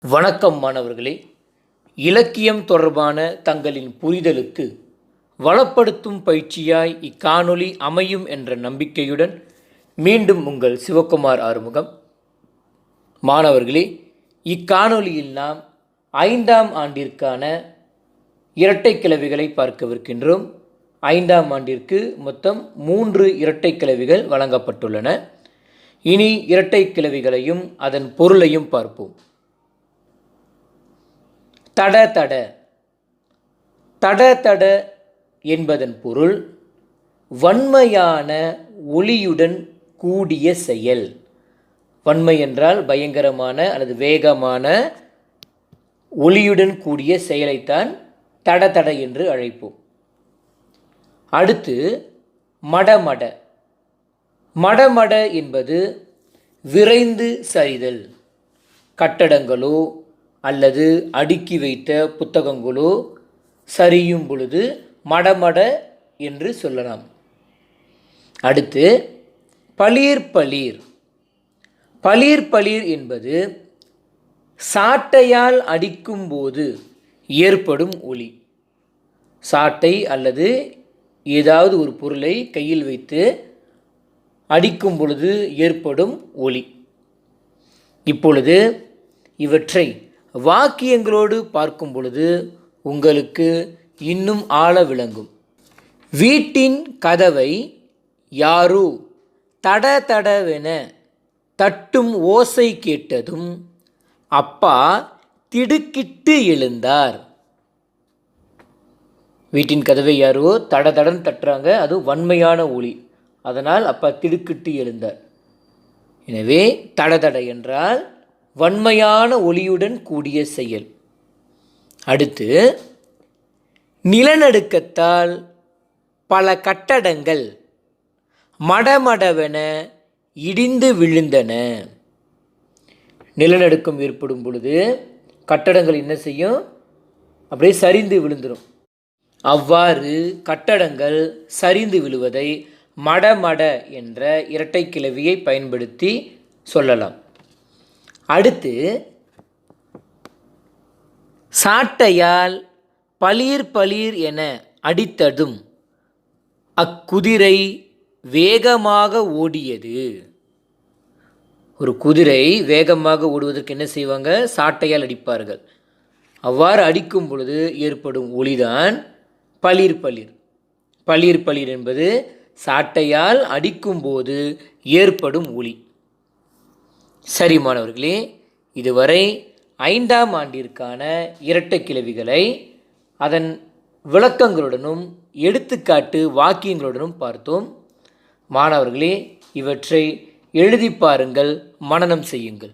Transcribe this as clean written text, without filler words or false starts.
வணக்கம் மாணவர்களே. இலக்கியம் தொடர்பான தங்களின் புரிதலுக்கு வளப்படுத்தும் பயிற்சியாய் இக்காணொளி அமையும் என்ற நம்பிக்கையுடன் மீண்டும் உங்கள் சிவகுமார் ஆறுமுகம். மாணவர்களே, இக்காணொளியில் நாம் 5ஆம் ஆண்டிற்கான இரட்டை கிளவிகளை பார்க்கவிருக்கின்றோம். 5ஆம் ஆண்டிற்கு மொத்தம் 3 இரட்டை கிளவிகள் வழங்கப்பட்டுள்ளன. இனி இரட்டை கிளவிகளையும் அதன் பொருளையும் பார்ப்போம். தட தட. தட தட என்பதன் பொருள் வன்மையான ஒளியுடன் கூடிய செயல். வன்மை என்றால் பயங்கரமான அல்லது வேகமான ஒளியுடன் கூடிய செயலைத்தான் தட தட என்று அழைப்போம். அடுத்து மடமட. மடமட என்பது விரைந்து சரிதல். கட்டடங்களோ அல்லது அடுக்கி வைத்த புத்தகங்களோ சரியும் பொழுது மடமட என்று சொல்லலாம். அடுத்து பளீர் பளீர். பளீர் பளீர் என்பது சாட்டையால் அடிக்கும்போது ஏற்படும் ஒலி. சாட்டை அல்லது ஏதாவது ஒரு பொருளை கையில் வைத்து அடிக்கும் பொழுது ஏற்படும் ஒலி. இப்பொழுது இவற்றை வாக்கியங்களோடு பார்க்கும் பொழுது உங்களுக்கு இன்னும் ஆழ விளங்கும். வீட்டின் கதவை யாரோ தட தடவென தட்டும் ஓசை கேட்டதும் அப்பா திடுக்கிட்டு எழுந்தார். வீட்டின் கதவை யாரோ தட தடன் தட்டுறாங்க, அது வன்மையான ஒலி. அதனால் அப்பா திடுக்கிட்டு எழுந்தார். எனவே தடதட என்றால் வன்மையான ஒளியுடன் கூடிய செயல். அடுத்து நிலநடுக்கத்தால் பல கட்டடங்கள் மடமடவென இடிந்து விழுந்தன. நிலநடுக்கம் ஏற்படும் பொழுது கட்டடங்கள் என்ன செய்யும்? அப்படியே சரிந்து விழுந்துடும். அவ்வாறு கட்டடங்கள் சரிந்து விழுவதை மடமட என்ற இரட்டை கிளவியை பயன்படுத்தி சொல்லலாம். அடுத்து சாட்டையால் பளீர் பளீர் என அடித்ததும் அக்குதிரை வேகமாக ஓடியது. ஒரு குதிரை வேகமாக ஓடுவதற்கு என்ன செய்வாங்க? சாட்டையால் அடிப்பார்கள். அவ்வாறு அடிக்கும் பொழுது ஏற்படும் ஒலிதான் பளீர் பளீர். பளீர் பளீர் என்பது சாட்டையால் அடிக்கும்போது ஏற்படும் ஒலி. சரி மாணவர்களே, இதுவரை 5ஆம் ஆண்டிற்கான இரட்டை கிளவிகளை அதன் விளக்கங்களுடனும் எடுத்துக்காட்டு வாக்கியங்களுடனும் பார்த்தோம். மாணவர்களே, இவற்றை எழுதி பாருங்கள், மனனம் செய்யுங்கள்.